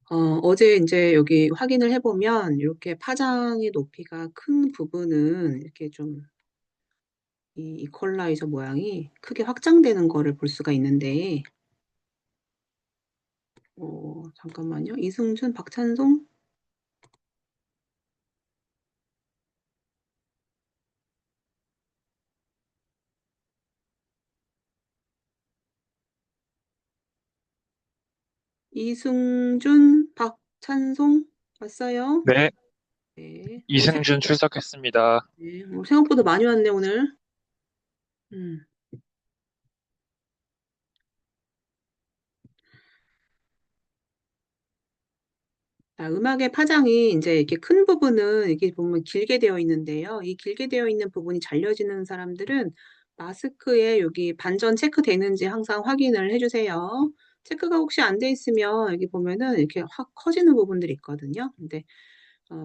어제 이제 여기 확인을 해보면 이렇게 파장의 높이가 큰 부분은 이렇게 좀 이 이퀄라이저 모양이 크게 확장되는 거를 볼 수가 있는데, 잠깐만요. 이승준, 박찬송? 이승준, 박찬송? 맞어요? 네, 네. 이승준 출석했습니다. 네. 생각보다 많이 왔네, 오늘. 음. 자, 음악의 파장이 이제 이렇게 큰 부분은 이렇게 보면 길게 되어 있는데요. 이 길게 되어 있는 부분이 잘려지는 사람들은 마스크에 여기 반전 체크되는지 항상 확인을 해주세요. 체크가 혹시 안 돼 있으면 여기 보면은 이렇게 확 커지는 부분들이 있거든요. 근데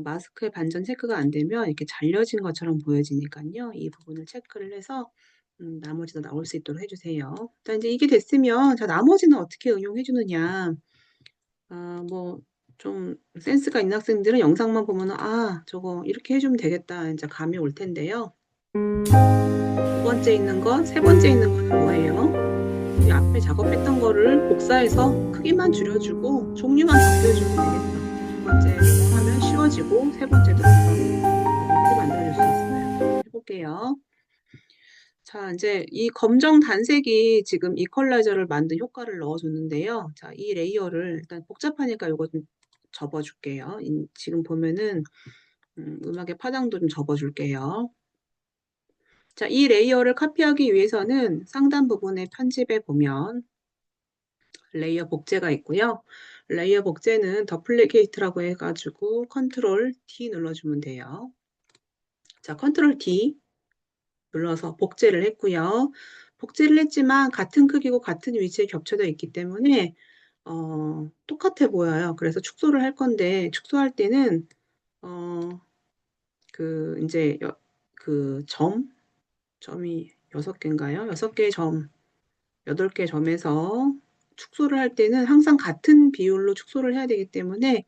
마스크에 반전 체크가 안 되면 이렇게 잘려진 것처럼 보여지니까요. 이 부분을 체크를 해서 나머지도 나올 수 있도록 해주세요. 자, 이제 이게 됐으면 자, 나머지는 어떻게 응용해 주느냐. 뭐, 좀 센스가 있는 학생들은 영상만 보면, 저거 이렇게 해주면 되겠다. 이제 감이 올 텐데요. 두 번째 있는 거, 세 번째 있는 거는 뭐예요? 이 앞에 작업했던 거를 복사해서 크기만 줄여주고 종류만 바꿔주면 되겠죠. 두 번째로 하면 쉬워지고, 세 번째도 쉽게 만들어줄 수 있어요. 해볼게요. 자, 이제 이 검정 단색이 지금 이퀄라이저를 만든 효과를 넣어줬는데요. 자, 이 레이어를 일단 복잡하니까 이거 좀 접어줄게요. 지금 보면은 음악의 파장도 좀 접어줄게요. 자, 이 레이어를 카피하기 위해서는 상단 부분에 편집에 보면 레이어 복제가 있고요. 레이어 복제는 더플리케이트라고 해가지고 컨트롤 D 눌러주면 돼요. 자, 컨트롤 D 눌러서 복제를 했고요. 복제를 했지만 같은 크기고 같은 위치에 겹쳐져 있기 때문에 똑같아 보여요. 그래서 축소를 할 건데 축소할 때는 이제 점이 6개인가요? 6개의 점, 8개 점에서 축소를 할 때는 항상 같은 비율로 축소를 해야 되기 때문에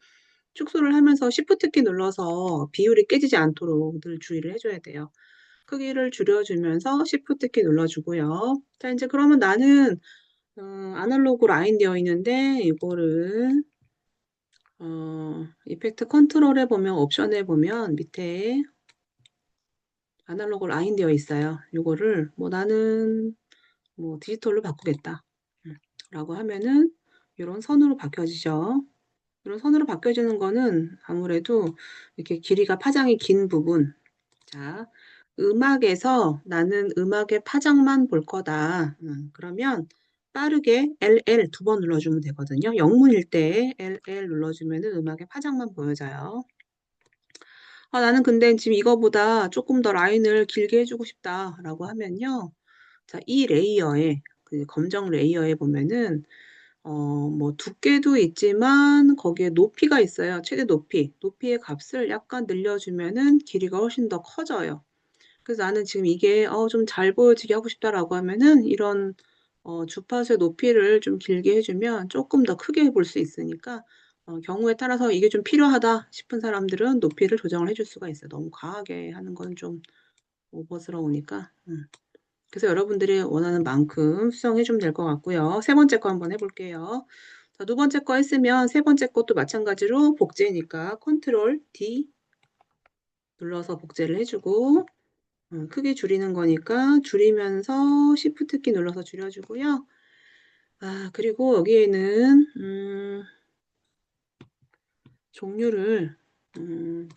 축소를 하면서 Shift 키 눌러서 비율이 깨지지 않도록 늘 주의를 해줘야 돼요. 크기를 줄여주면서 Shift 키 눌러주고요. 자, 이제 그러면 나는 아날로그 라인 되어 있는데 이거를 이펙트 컨트롤에 보면 옵션에 보면 밑에 아날로그 라인 되어 있어요. 이거를 뭐 나는 뭐 디지털로 바꾸겠다. 라고 하면은 이런 선으로 바뀌어지죠. 이런 선으로 바뀌어지는 거는 아무래도 이렇게 길이가 파장이 긴 부분. 자, 음악에서 나는 음악의 파장만 볼 거다. 그러면 빠르게 LL 2번 눌러주면 되거든요. 영문일 때 LL 눌러주면은 음악의 파장만 보여져요. 나는 근데 지금 이거보다 조금 더 라인을 길게 해주고 싶다라고 하면요. 자, 이 레이어에, 그 검정 레이어에 보면은, 뭐 두께도 있지만 거기에 높이가 있어요. 최대 높이. 높이의 값을 약간 늘려주면은 길이가 훨씬 더 커져요. 그래서 나는 지금 이게 좀 잘 보여지게 하고 싶다라고 하면은 이런 주파수의 높이를 좀 길게 해주면 조금 더 크게 볼 수 있으니까 경우에 따라서 이게 좀 필요하다 싶은 사람들은 높이를 조정을 해줄 수가 있어요. 너무 과하게 하는 건 좀 오버스러우니까. 그래서 여러분들이 원하는 만큼 수정해주면 될 것 같고요. 세 번째 거 한번 해볼게요. 자, 두 번째 거 했으면 세 번째 것도 마찬가지로 복제니까 컨트롤 D 눌러서 복제를 해주고 크게 줄이는 거니까 줄이면서 Shift 키 눌러서 줄여주고요. 그리고 여기에는 종류를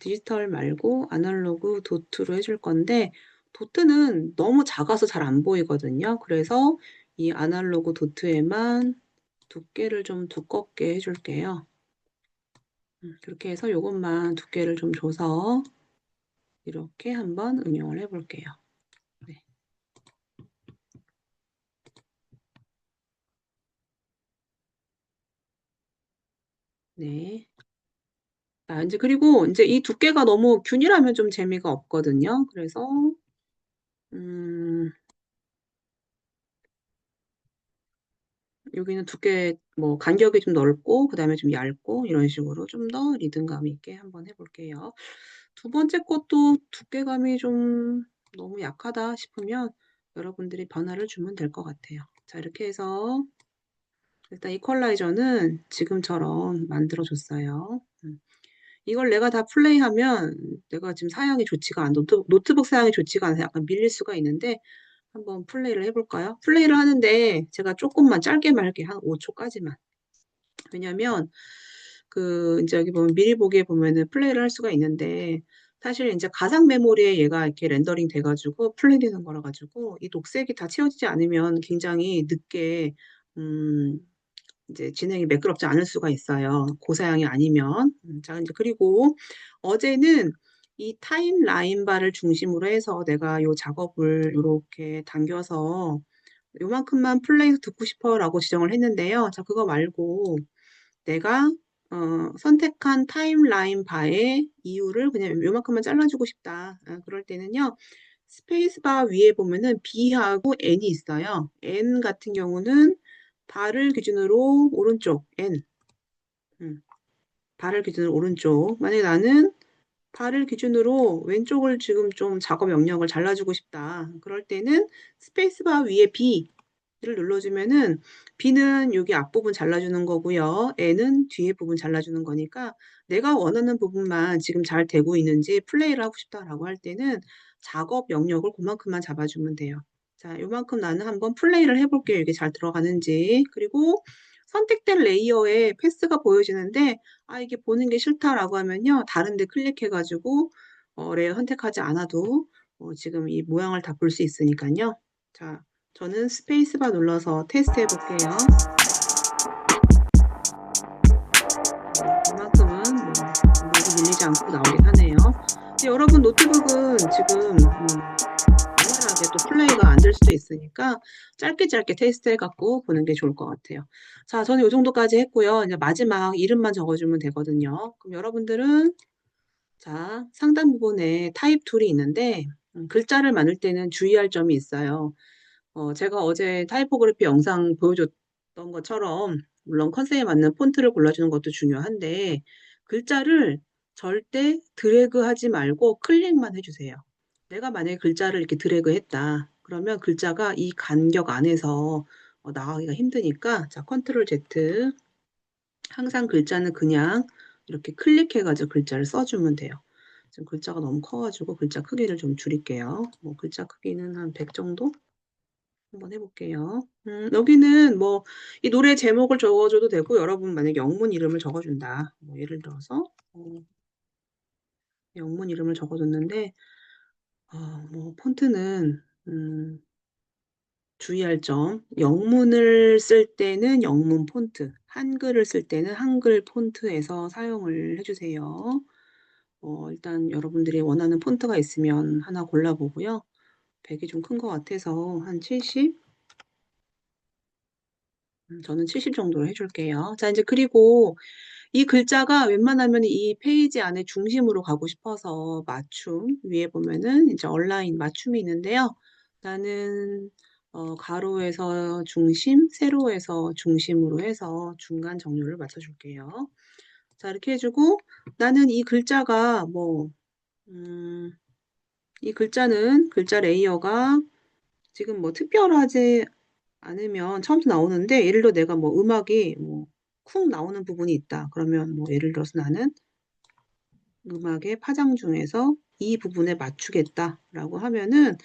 디지털 말고 아날로그 도트로 해줄 건데 도트는 너무 작아서 잘 안 보이거든요. 그래서 이 아날로그 도트에만 두께를 좀 두껍게 해줄게요. 그렇게 해서 이것만 두께를 좀 줘서 이렇게 한번 응용을 해볼게요. 네. 네. 이제 그리고 이제 이 두께가 너무 균일하면 좀 재미가 없거든요. 그래서 음, 여기는 두께, 뭐, 간격이 좀 넓고, 그 다음에 좀 얇고, 이런 식으로 좀 더 리듬감 있게 한번 해볼게요. 두 번째 것도 두께감이 좀 너무 약하다 싶으면 여러분들이 변화를 주면 될 것 같아요. 자, 이렇게 해서 일단 이퀄라이저는 지금처럼 만들어줬어요. 이걸 내가 다 플레이하면 내가 지금 사양이 좋지가 않아, 노트북 사양이 좋지가 않아서 약간 밀릴 수가 있는데 한번 플레이를 해볼까요? 플레이를 하는데 제가 조금만 짧게 말게 한 5초까지만. 왜냐면 이제 여기 보면 미리 보기에 보면은 플레이를 할 수가 있는데 사실 이제 가상 메모리에 얘가 이렇게 렌더링 돼가지고 플레이되는 거라 가지고 이 녹색이 다 채워지지 않으면 굉장히 늦게 음, 이제 진행이 매끄럽지 않을 수가 있어요. 고사양이 아니면. 자, 이제 그리고 어제는 이 타임라인 바를 중심으로 해서 내가 요 작업을 이렇게 당겨서 요만큼만 플레이 듣고 싶어라고 지정을 했는데요. 자, 그거 말고 내가 선택한 타임라인 바의 이유를 그냥 요만큼만 잘라주고 싶다. 그럴 때는요. 스페이스바 위에 보면은 B하고 N이 있어요. N 같은 경우는 발을 기준으로 오른쪽 N. 음, 발을 기준으로 오른쪽. 만약에 나는 발을 기준으로 왼쪽을 지금 좀 작업 영역을 잘라주고 싶다. 그럴 때는 스페이스바 위에 B를 눌러주면은 B는 여기 앞부분 잘라주는 거고요. N은 뒤에 부분 잘라주는 거니까 내가 원하는 부분만 지금 잘 되고 있는지 플레이를 하고 싶다라고 할 때는 작업 영역을 그만큼만 잡아주면 돼요. 자, 요만큼 나는 한번 플레이를 해볼게요. 이게 잘 들어가는지. 그리고 선택된 레이어에 패스가 보여지는데 이게 보는 게 싫다라고 하면요. 다른 데 클릭해가지고, 레이어 선택하지 않아도, 지금 이 모양을 다 볼 수 있으니까요. 자, 저는 스페이스바 눌러서 테스트 해볼게요. 이만큼은 모두 밀리지 않고 나오긴 하네요. 근데 여러분 노트북은 지금, 원활하게 또 플레이가 안 될 수도 있으니까 짧게 짧게 테스트 해갖고 보는 게 좋을 것 같아요. 자, 저는 이 정도까지 했고요. 이제 마지막 이름만 적어주면 되거든요. 그럼 여러분들은 자, 상단 부분에 타입 툴이 있는데 글자를 만들 때는 주의할 점이 있어요. 제가 어제 타이포그래피 영상 보여줬던 것처럼 물론 컨셉에 맞는 폰트를 골라주는 것도 중요한데 글자를 절대 드래그 하지 말고 클릭만 해주세요. 내가 만약에 글자를 이렇게 드래그 했다. 그러면 글자가 이 간격 안에서 나가기가 힘드니까 자, 컨트롤 Z 항상 글자는 그냥 이렇게 클릭해가지고 글자를 써주면 돼요. 지금 글자가 너무 커가지고 글자 크기를 좀 줄일게요. 뭐 글자 크기는 한 100 정도? 한번 해볼게요. 여기는 뭐 이 노래 제목을 적어줘도 되고 여러분 만약에 영문 이름을 적어준다. 뭐 예를 들어서 영문 이름을 적어줬는데 뭐 폰트는 주의할 점 영문을 쓸 때는 영문 폰트, 한글을 쓸 때는 한글 폰트에서 사용을 해주세요. 일단 여러분들이 원하는 폰트가 있으면 하나 골라보고요. 100이 좀 큰 것 같아서 한 70? 저는 70 정도로 해줄게요. 자, 이제 그리고 이 글자가 웬만하면 이 페이지 안에 중심으로 가고 싶어서 맞춤 위에 보면은 이제 얼라인 맞춤이 있는데요. 나는 가로에서 중심, 세로에서 중심으로 해서 중간 정렬을 맞춰줄게요. 자, 이렇게 해주고 나는 이 글자가 이 글자는 글자 레이어가 지금 뭐 특별하지 않으면 처음부터 나오는데 예를 들어 내가 뭐 음악이 쿵 나오는 부분이 있다. 그러면 뭐 예를 들어서 나는 음악의 파장 중에서 이 부분에 맞추겠다라고 하면은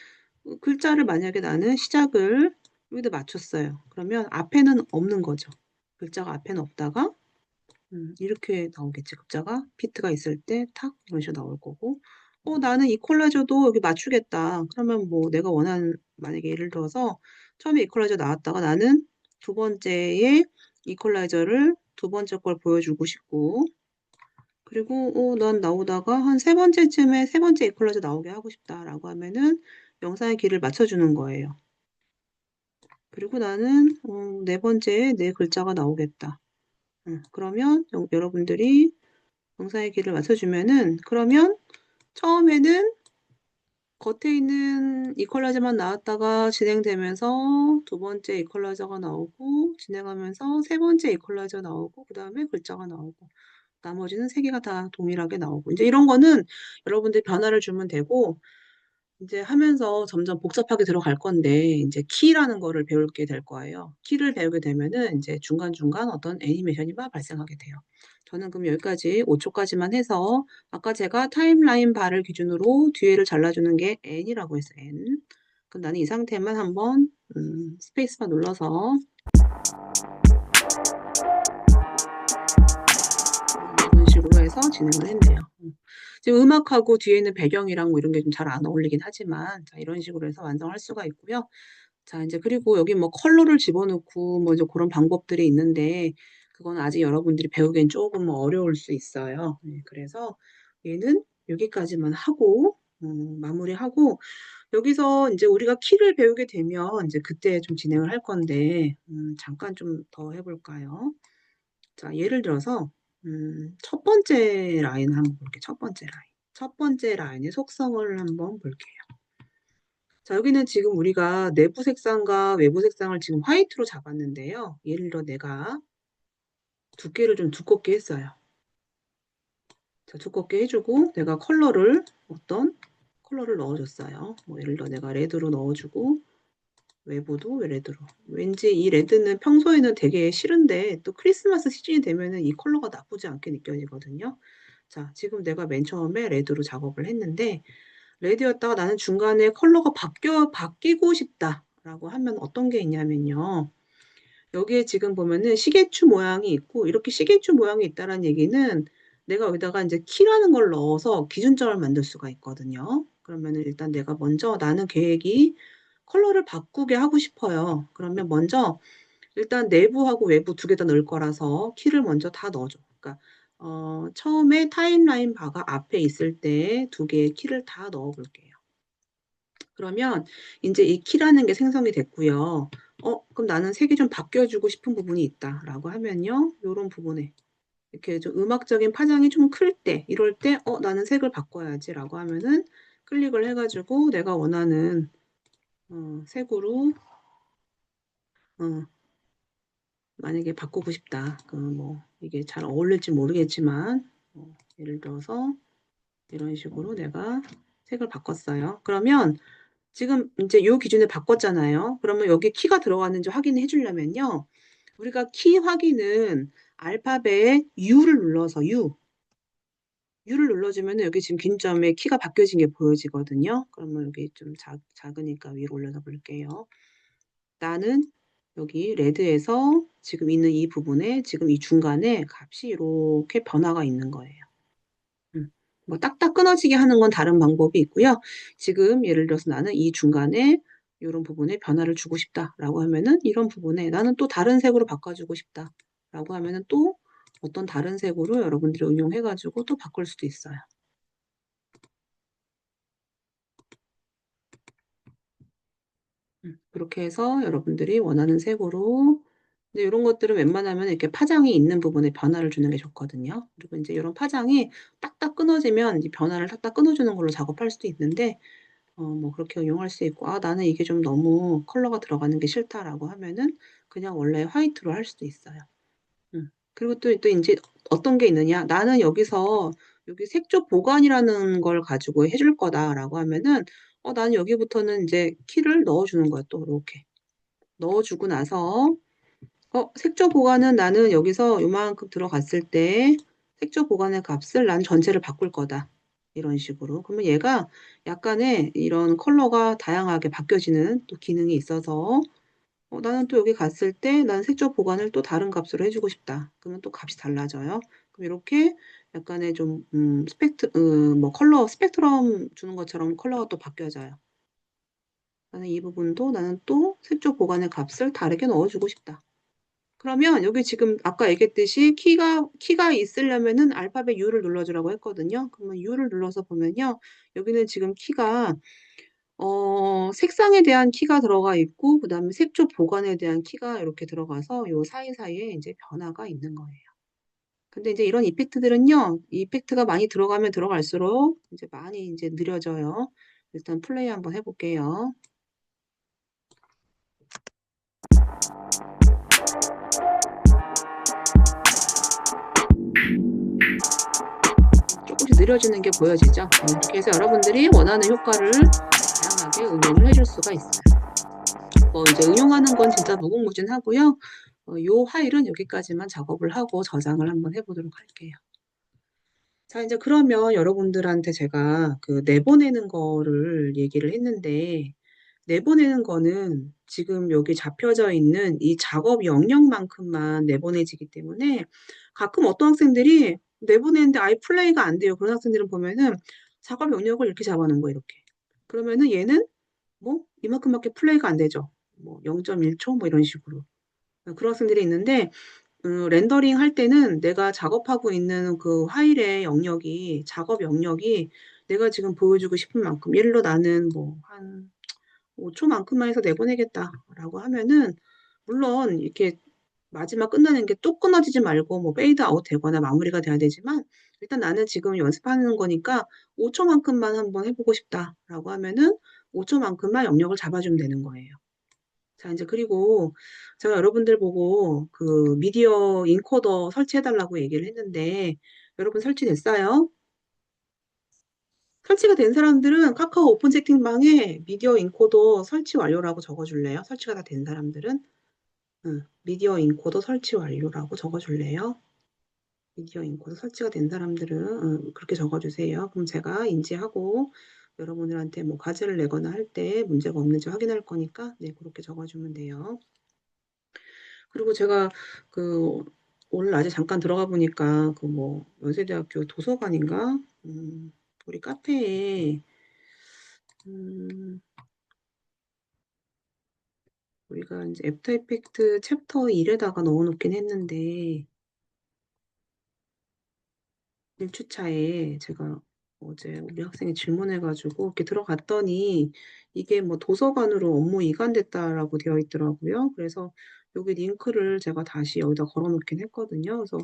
글자를 만약에 나는 시작을 여기다 맞췄어요. 그러면 앞에는 없는 거죠. 글자가 앞에는 없다가 이렇게 나오겠지. 글자가 피트가 있을 때 탁 이런 식으로 나올 거고 나는 이퀄라이저도 여기 맞추겠다. 그러면 뭐 내가 원하는 만약에 예를 들어서 처음에 이퀄라이저 나왔다가 나는 두 번째에 이퀄라이저를 두 번째 걸 보여주고 싶고 그리고 난 나오다가 한 세 번째쯤에 세 번째 이퀄라이저 나오게 하고 싶다라고 하면은 영상의 길을 맞춰주는 거예요. 그리고 나는 네 번째에 네 글자가 나오겠다. 그러면 여러분들이 영상의 길을 맞춰주면은 그러면 처음에는 겉에 있는 이퀄라이저만 나왔다가 진행되면서 두 번째 이퀄라이저가 나오고 진행하면서 세 번째 이퀄라이저 나오고 그 다음에 글자가 나오고 나머지는 세 개가 다 동일하게 나오고 이제 이런 거는 여러분들이 변화를 주면 되고 이제 하면서 점점 복잡하게 들어갈 건데 이제 키라는 거를 배우게 될 거예요. 키를 배우게 되면은 이제 중간중간 어떤 애니메이션이 막 발생하게 돼요. 저는 그럼 여기까지 5초까지만 해서 아까 제가 타임라인 바를 기준으로 뒤에를 잘라주는 게 N이라고 했어요. N. 그럼 나는 이 상태만 한번 스페이스바 눌러서 이런 식으로 해서 진행을 했네요. 지금 음악하고 뒤에 있는 배경이랑 뭐 이런 게 좀 잘 안 어울리긴 하지만 자, 이런 식으로 해서 완성할 수가 있고요. 자, 이제 그리고 여기 뭐 컬러를 집어넣고 뭐 이제 그런 방법들이 있는데 그건 아직 여러분들이 배우기엔 조금 뭐 어려울 수 있어요. 네, 그래서 얘는 여기까지만 하고 마무리하고 여기서 이제 우리가 키를 배우게 되면 이제 그때 좀 진행을 할 건데 잠깐 좀 더 해볼까요? 자, 예를 들어서 첫 번째 라인 한번 볼게요. 첫 번째 라인. 첫 번째 라인의 속성을 한번 볼게요. 자, 여기는 지금 우리가 내부 색상과 외부 색상을 지금 화이트로 잡았는데요. 예를 들어 내가 두께를 좀 두껍게 했어요. 자, 두껍게 해주고 내가 컬러를 어떤 컬러를 넣어줬어요. 뭐 예를 들어 내가 레드로 넣어주고 외부도 레드로. 왠지 이 레드는 평소에는 되게 싫은데 또 크리스마스 시즌이 되면은 이 컬러가 나쁘지 않게 느껴지거든요. 자, 지금 내가 맨 처음에 레드로 작업을 했는데 레드였다가 나는 중간에 컬러가 바뀌고 싶다라고 하면 어떤 게 있냐면요. 여기에 지금 보면은 시계추 모양이 있고 이렇게 시계추 모양이 있다는 얘기는 내가 여기다가 이제 키라는 걸 넣어서 기준점을 만들 수가 있거든요. 그러면은 일단 내가 먼저 나는 계획이 컬러를 바꾸게 하고 싶어요. 그러면 먼저 일단 내부하고 외부 두 개 다 넣을 거라서 키를 먼저 다 넣어줘. 그러니까 처음에 타임라인 바가 앞에 있을 때 두 개의 키를 다 넣어 볼게요. 그러면 이제 이 키라는 게 생성이 됐고요. 그럼 나는 색이 좀 바뀌어주고 싶은 부분이 있다라고 하면요. 요런 부분에 이렇게 좀 음악적인 파장이 좀 클 때, 이럴 때, 나는 색을 바꿔야지라고 하면은 클릭을 해가지고 내가 원하는 색으로 어, 만약에 바꾸고 싶다. 그 뭐 이게 잘 어울릴지 모르겠지만 예를 들어서 이런 식으로 내가 색을 바꿨어요. 그러면 지금 이제 요 기준에 바꿨잖아요. 그러면 여기 키가 들어갔는지 확인해 주려면요. 우리가 키 확인은 알파벳 U를 눌러서 U를 눌러주면 여기 지금 긴점에 키가 바뀌어진 게 보여지거든요. 그러면 여기 좀 작으니까 위로 올려서 볼게요. 나는 여기 레드에서 지금 있는 이 부분에 지금 이 중간에 값이 이렇게 변화가 있는 거예요. 뭐 딱딱 끊어지게 하는 건 다른 방법이 있고요. 지금 예를 들어서 나는 이 중간에 이런 부분에 변화를 주고 싶다라고 하면은 이런 부분에 나는 또 다른 색으로 바꿔주고 싶다라고 하면은 또 어떤 다른 색으로 여러분들이 응용해가지고 또 바꿀 수도 있어요. 그렇게 해서 여러분들이 원하는 색으로 근데 이런 것들은 웬만하면 이렇게 파장이 있는 부분에 변화를 주는 게 좋거든요. 그리고 이제 이런 파장이 딱딱 끊어지면 이 변화를 딱딱 끊어주는 걸로 작업할 수도 있는데 뭐 그렇게 응용할 수 있고 나는 이게 좀 너무 컬러가 들어가는 게 싫다라고 하면은 그냥 원래 화이트로 할 수도 있어요. 그리고 또 이제 어떤 게 있느냐 나는 여기서 여기 색조 보관이라는 걸 가지고 해줄 거다라고 하면은 나는 여기부터는 이제 키를 넣어주는 거야 또 이렇게 넣어주고 나서 색조 보관은 나는 여기서 요만큼 들어갔을 때 색조 보관의 값을 난 전체를 바꿀 거다. 이런 식으로. 그러면 얘가 약간의 이런 컬러가 다양하게 바뀌어지는 또 기능이 있어서 나는 또 여기 갔을 때 난 색조 보관을 또 다른 값으로 해주고 싶다. 그러면 또 값이 달라져요. 그럼 이렇게 약간의 좀 뭐 컬러 스펙트럼 주는 것처럼 컬러가 또 바뀌어져요. 나는 이 부분도 나는 또 색조 보관의 값을 다르게 넣어주고 싶다. 그러면 여기 지금 아까 얘기했듯이 키가 있으려면은 알파벳 U를 눌러주라고 했거든요. 그러면 U를 눌러서 보면요. 여기는 지금 키가 색상에 대한 키가 들어가 있고 그다음에 색조 보관에 대한 키가 이렇게 들어가서 요 사이사이에 이제 변화가 있는 거예요. 근데 이제 이런 이펙트들은요. 이 이펙트가 많이 들어가면 들어갈수록 이제 많이 이제 느려져요. 일단 플레이 한번 해볼게요. 조금씩 느려지는 게 보여지죠? 이렇게 해서 여러분들이 원하는 효과를 다양하게 응용을 해줄 수가 있어요. 이제 응용하는 건 진짜 무궁무진하고요. 요 파일은 여기까지만 작업을 하고 저장을 한번 해보도록 할게요. 자, 이제 그러면 여러분들한테 제가 그 내보내는 거를 얘기를 했는데, 내보내는 거는 지금 여기 잡혀져 있는 이 작업 영역만큼만 내보내지기 때문에 가끔 어떤 학생들이 내보내는데 아예 플레이가 안 돼요. 그런 학생들은 보면은 작업 영역을 이렇게 잡아놓은 거예요, 이렇게. 그러면은 얘는 뭐 이만큼밖에 플레이가 안 되죠. 뭐 0.1초 뭐 이런 식으로. 그런 학생들이 있는데 렌더링 할 때는 내가 작업하고 있는 그 파일의 영역이, 작업 영역이 내가 지금 보여주고 싶은 만큼, 예를 들어 나는 뭐 한 5초만큼만 해서 내보내겠다라고 하면은, 물론 이렇게 마지막 끝나는 게 또 끊어지지 말고 뭐 페이드 아웃 되거나 마무리가 돼야 되지만, 일단 나는 지금 연습하는 거니까 5초만큼만 한번 해보고 싶다라고 하면은 5초만큼만 영역을 잡아주면 되는 거예요. 자, 이제 그리고 제가 여러분들 보고 그 미디어 인코더 설치해달라고 얘기를 했는데, 여러분 설치됐어요? 설치가 된 사람들은 카카오 오픈 채팅방에 미디어 인코더 설치 완료라고 적어줄래요? 설치가 다 된 사람들은? 응, 미디어 인코더 설치 완료라고 적어줄래요? 미디어 인코더 설치가 된 사람들은 그렇게 적어주세요. 그럼 제가 인지하고 여러분들한테 뭐 과제를 내거나 할 때 문제가 없는지 확인할 거니까 네, 그렇게 적어주면 돼요. 그리고 제가 그 오늘 낮에 잠깐 들어가 보니까 그 뭐 연세대학교 도서관인가 우리 카페에 음, 우리가 이제 애프터 이펙트 챕터 1에다가 넣어놓긴 했는데 1주차에 제가 어제 우리 학생이 질문해가지고 이렇게 들어갔더니 이게 뭐 도서관으로 업무 이관됐다라고 되어 있더라고요. 그래서 여기 링크를 제가 다시 여기다 걸어놓긴 했거든요. 그래서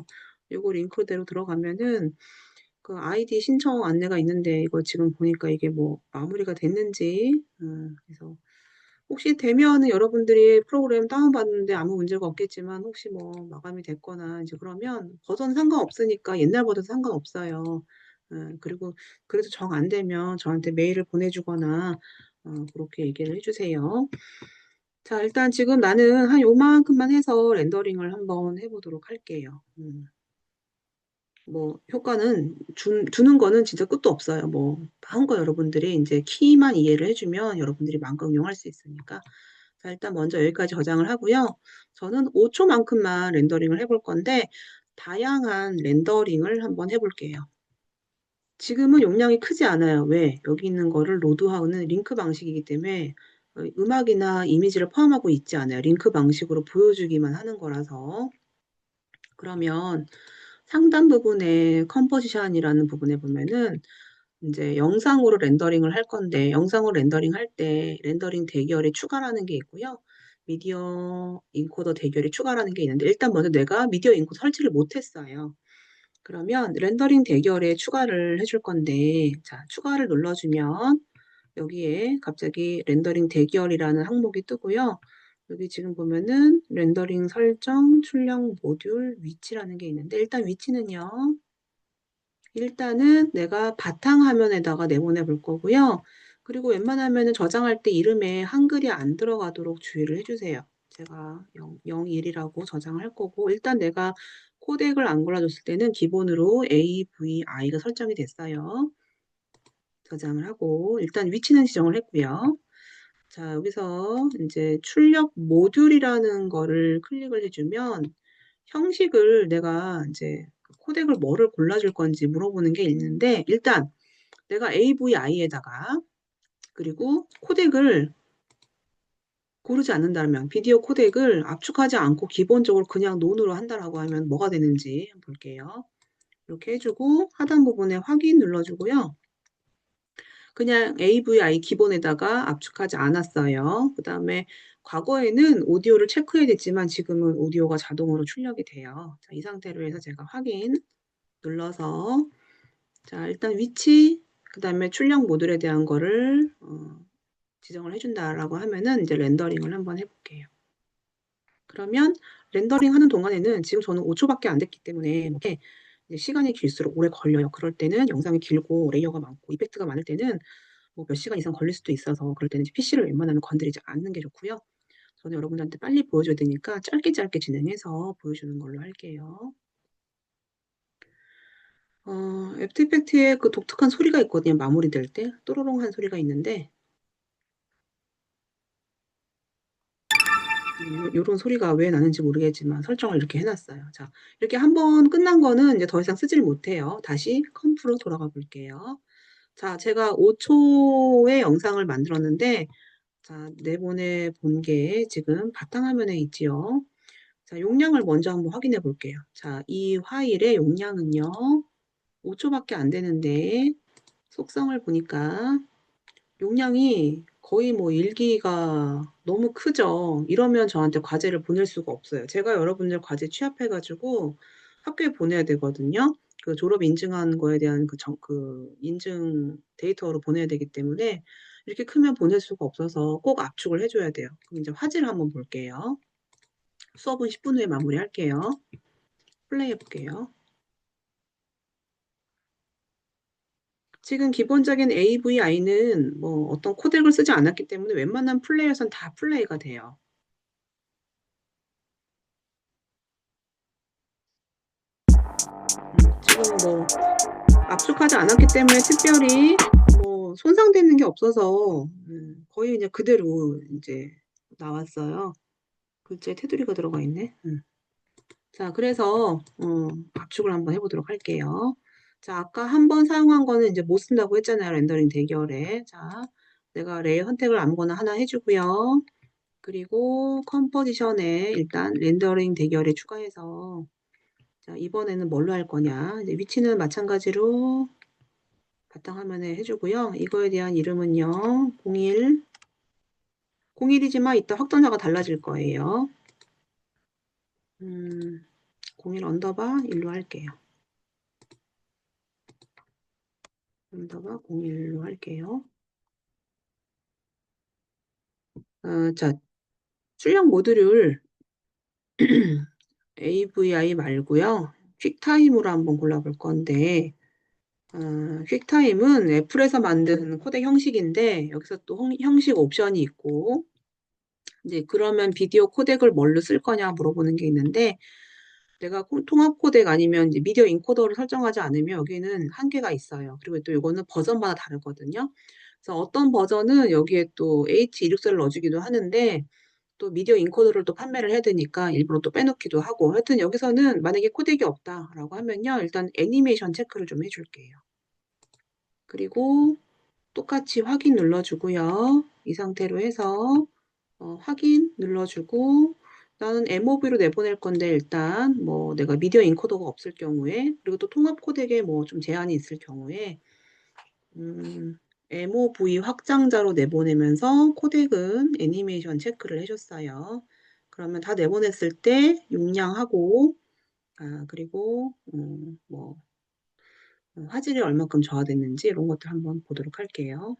요거 링크대로 들어가면은 그 아이디 신청 안내가 있는데 이거 지금 보니까 이게 뭐 마무리가 됐는지 그래서 혹시 되면은 여러분들이 프로그램 다운받는데 아무 문제가 없겠지만 혹시 뭐 마감이 됐거나 이제 그러면 버전 상관없으니까 옛날 버전 상관없어요. 그리고 그래도 정 안 되면 저한테 메일을 보내주거나 그렇게 얘기를 해주세요. 자, 일단 지금 나는 한 요만큼만 해서 렌더링을 한번 해보도록 할게요. 뭐 효과는 주는 거는 진짜 끝도 없어요. 뭐 한거 여러분들이 이제 키만 이해를 해주면 여러분들이 마음껏 응용할 수 있으니까. 자, 일단 먼저 여기까지 저장을 하고요. 저는 5초만큼만 렌더링을 해볼 건데 다양한 렌더링을 한번 해볼게요. 지금은 용량이 크지 않아요. 왜? 여기 있는 거를 로드하는 링크 방식이기 때문에 음악이나 이미지를 포함하고 있지 않아요. 링크 방식으로 보여주기만 하는 거라서. 그러면 상단 부분에 컴포지션이라는 부분에 보면은 이제 영상으로 렌더링을 할 건데, 영상으로 렌더링 할 때 렌더링 대결에 추가라는 게 있고요. 미디어 인코더 대결에 추가라는 게 있는데, 일단 먼저 내가 미디어 인코더 설치를 못했어요. 그러면 렌더링 대결에 추가를 해줄 건데, 자, 추가를 눌러주면 여기에 갑자기 렌더링 대결이라는 항목이 뜨고요. 여기 지금 보면은 렌더링 설정, 출력 모듈, 위치라는 게 있는데, 일단 위치는요. 일단은 내가 바탕화면에다가 내보내 볼 거고요. 그리고 웬만하면은 저장할 때 이름에 한글이 안 들어가도록 주의를 해주세요. 제가 01이라고 저장할 거고, 일단 내가 코덱을 안 골라줬을 때는 기본으로 AVI가 설정이 됐어요. 저장을 하고, 일단 위치는 지정을 했고요. 자, 여기서 이제 출력 모듈이라는 거를 클릭을 해주면 형식을 내가 이제 코덱을 뭐를 골라줄 건지 물어보는 게 있는데, 일단 내가 AVI에다가 그리고 코덱을 고르지 않는다면, 비디오 코덱을 압축하지 않고 기본적으로 그냥 논으로 한다라고 하면 뭐가 되는지 한번 볼게요. 이렇게 해주고 하단 부분에 확인 눌러주고요. 그냥 AVI 기본에다가 압축하지 않았어요. 그 다음에 과거에는 오디오를 체크해야 됐지만 지금은 오디오가 자동으로 출력이 돼요. 자, 이 상태로 해서 제가 확인 눌러서 자, 일단 위치 그 다음에 출력 모듈에 대한 거를 지정을 해준다라고 하면은 이제 렌더링을 한번 해볼게요. 그러면 렌더링 하는 동안에는 지금 저는 5초밖에 안 됐기 때문에 이렇게 이제 시간이 길수록 오래 걸려요. 그럴 때는 영상이 길고 레이어가 많고 이펙트가 많을 때는 뭐 몇 시간 이상 걸릴 수도 있어서 그럴 때는 이제 PC를 웬만하면 건드리지 않는 게 좋고요. 저는 여러분들한테 빨리 보여줘야 되니까 짧게 짧게 진행해서 보여주는 걸로 할게요. 애프터 이펙트에 그 독특한 소리가 있거든요. 마무리될 때 또로롱한 소리가 있는데 요런 소리가 왜 나는지 모르겠지만 설정을 이렇게 해놨어요. 자, 이렇게 한번 끝난 거는 이제 더 이상 쓰질 못해요. 다시 컴프로 돌아가 볼게요. 자, 제가 5초의 영상을 만들었는데 자, 내보내 본 게 지금 바탕화면에 있지요. 자, 용량을 먼저 한번 확인해 볼게요. 자, 이 파일의 용량은요. 5초밖에 안 되는데 속성을 보니까 용량이 거의 뭐 1기가 너무 크죠. 이러면 저한테 과제를 보낼 수가 없어요. 제가 여러분들 과제 취합해가지고 학교에 보내야 되거든요. 그 졸업 인증한 거에 대한 그 인증 데이터로 보내야 되기 때문에 이렇게 크면 보낼 수가 없어서 꼭 압축을 해줘야 돼요. 그럼 이제 화질을 한번 볼게요. 수업은 10분 후에 마무리할게요. 플레이 해볼게요. 지금 기본적인 AVI는 뭐 어떤 코덱을 쓰지 않았기 때문에 웬만한 플레이어선 다 플레이가 돼요. 지금 뭐 압축하지 않았기 때문에 특별히 뭐 손상되는 게 없어서 거의 그냥 그대로 이제 나왔어요. 글자에 테두리가 들어가 있네. 자, 그래서 압축을 한번 해보도록 할게요. 자, 아까 한 번 사용한 거는 이제 못 쓴다고 했잖아요. 렌더링 대결에. 자, 내가 레이어 선택을 아무거나 하나 해주고요. 그리고 컴포지션에 일단 렌더링 대결에 추가해서 자, 이번에는 뭘로 할 거냐. 이제 위치는 마찬가지로 바탕화면에 해주고요. 이거에 대한 이름은요. 01이지만 이따 확정자가 달라질 거예요. 01 언더바 1로 할게요. 언더바 01로 할게요. 자, 출력 모듈을 AVI 말고요. 퀵타임으로 한번 골라볼 건데 퀵타임은 애플에서 만든 코덱 형식인데 여기서 또 형식 옵션이 있고 이제 그러면 비디오 코덱을 뭘로 쓸 거냐 물어보는 게 있는데 내가 통합 코덱 아니면 이제 미디어 인코더를 설정하지 않으면 여기는 한계가 있어요. 그리고 또 이거는 버전마다 다르거든요. 그래서 어떤 버전은 여기에 또 H264를 넣어주기도 하는데 또 미디어 인코더를 또 판매를 해야 되니까 일부러 또 빼놓기도 하고 하여튼 여기서는 만약에 코덱이 없다라고 하면요. 일단 애니메이션 체크를 좀 해줄게요. 그리고 똑같이 확인 눌러주고요. 이 상태로 해서 확인 눌러주고 나는 MOV로 내보낼 건데 일단 뭐 내가 미디어 인코더가 없을 경우에 그리고 또 통합 코덱에 뭐 좀 제한이 있을 경우에 MOV 확장자로 내보내면서 코덱은 애니메이션 체크를 해줬어요. 그러면 다 내보냈을 때 용량하고 그리고 뭐 화질이 얼마큼 저하됐는지 이런 것들 한번 보도록 할게요.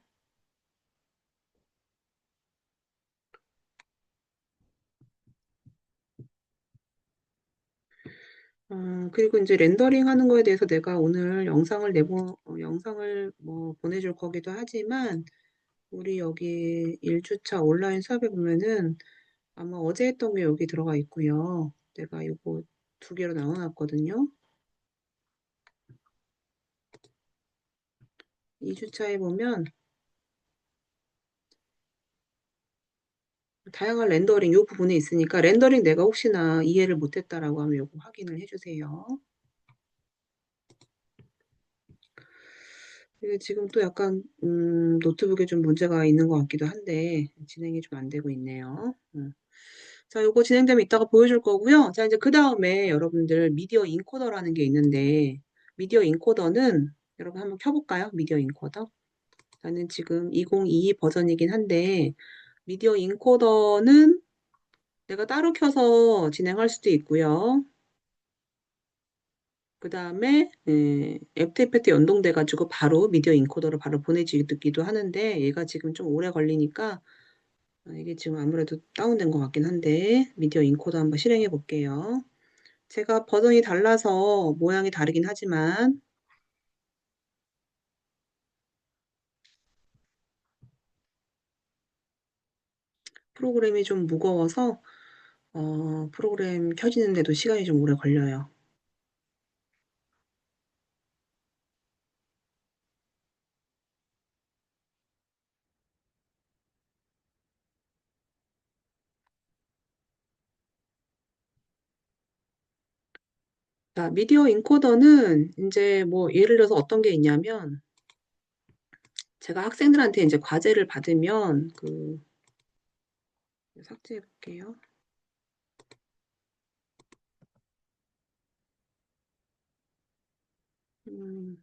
그리고 이제 렌더링 하는 거에 대해서 내가 오늘 영상을 뭐 보내줄 거기도 하지만, 우리 여기 1주차 온라인 수업에 보면은 아마 어제 했던 게 여기 들어가 있고요. 내가 이거 두 개로 나눠놨거든요. 2주차에 보면 다양한 렌더링 이 부분에 있으니까 렌더링 내가 혹시나 이해를 못했다라고 하면 이거 확인을 해주세요. 이게 지금 또 약간 노트북에 좀 문제가 있는 것 같기도 한데 진행이 좀 안 되고 있네요. 자, 요거 진행되면 이따가 보여줄 거고요. 자, 이제 그 다음에 여러분들 미디어 인코더라는 게 있는데 미디어 인코더는 여러분 한번 켜볼까요? 미디어 인코더. 나는 지금 2022 버전이긴 한데 미디어 인코더는 내가 따로 켜서 진행할 수도 있고요. 그다음에 애프터 이펙트 연동돼가지고 바로 미디어 인코더로 바로 보내지기도 하는데 얘가 지금 좀 오래 걸리니까 이게 지금 아무래도 다운된 것 같긴 한데 미디어 인코더 한번 실행해 볼게요. 제가 버전이 달라서 모양이 다르긴 하지만 프로그램이 좀 무거워서 프로그램 켜지는데도 시간이 좀 오래 걸려요. 자, 미디어 인코더는 이제 뭐 예를 들어서 어떤 게 있냐면 제가 학생들한테 이제 과제를 받으면 삭제해 볼게요. 음,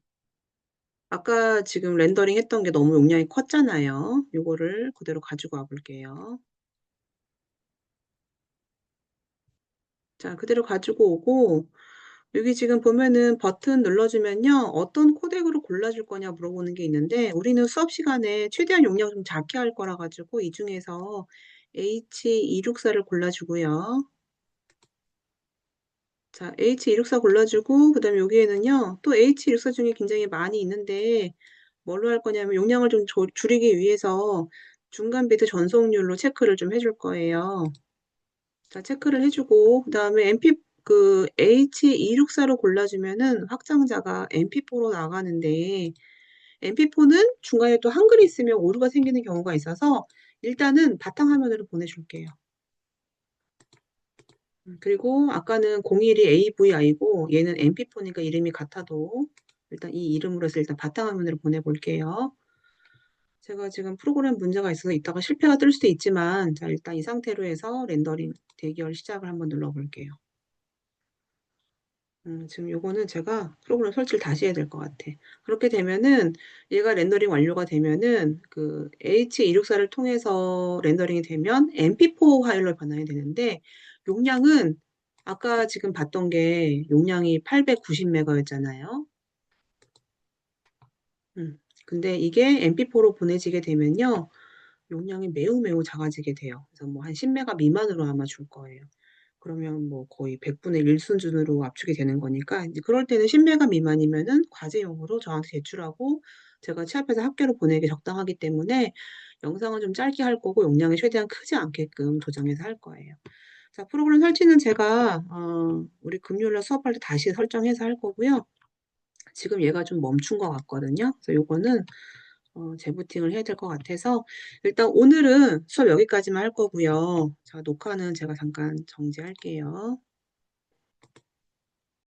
아까 지금 렌더링 했던 게 너무 용량이 컸잖아요. 요거를 그대로 가지고 와 볼게요. 자, 그대로 가지고 오고 여기 지금 보면은 버튼 눌러주면요. 어떤 코덱으로 골라줄 거냐 물어보는 게 있는데 우리는 수업 시간에 최대한 용량 좀 작게 할 거라 가지고 이 중에서 H264를 골라주고요. 자, H264 골라주고 그다음에 여기에는요. 또 H264 중에 굉장히 많이 있는데 뭘로 할 거냐면 용량을 좀 줄이기 위해서 중간 비트 전송률로 체크를 좀 해줄 거예요. 자, 체크를 해주고 그다음에 H264로 골라주면은 확장자가 MP4로 나가는데 MP4는 중간에 또 한글이 있으면 오류가 생기는 경우가 있어서 일단은 바탕화면으로 보내줄게요. 그리고 아까는 01이 AVI고 얘는 MP4니까 이름이 같아도 일단 이 이름으로 해서 일단 바탕화면으로 보내볼게요. 제가 지금 프로그램 문제가 있어서 이따가 실패가 뜰 수도 있지만 자, 일단 이 상태로 해서 렌더링 대기열 시작을 한번 눌러볼게요. 지금 요거는 제가 프로그램 설치를 다시 해야 될 것 같아. 그렇게 되면은 얘가 렌더링 완료가 되면은 H264를 통해서 렌더링이 되면 MP4 파일로 변환이 되는데 용량은 아까 지금 봤던 게 용량이 890메가였잖아요. 근데 이게 MP4로 보내지게 되면요. 용량이 매우 매우 작아지게 돼요. 그래서 뭐 한 10메가 미만으로 아마 줄 거예요. 그러면 뭐 거의 100분의 1 수준으로 압축이 되는 거니까 이제 그럴 때는 10메가 미만이면은 과제용으로 저한테 제출하고 제가 취합해서 학교로 보내기 적당하기 때문에 영상은 좀 짧게 할 거고 용량이 최대한 크지 않게끔 조정해서 할 거예요. 자, 프로그램 설치는 제가 우리 금요일 날 수업할 때 다시 설정해서 할 거고요. 지금 얘가 좀 멈춘 것 같거든요. 그래서 요거는 재부팅을 해야 될 것 같아서 일단 오늘은 수업 여기까지만 할 거고요. 자, 녹화는 제가 잠깐 정지할게요.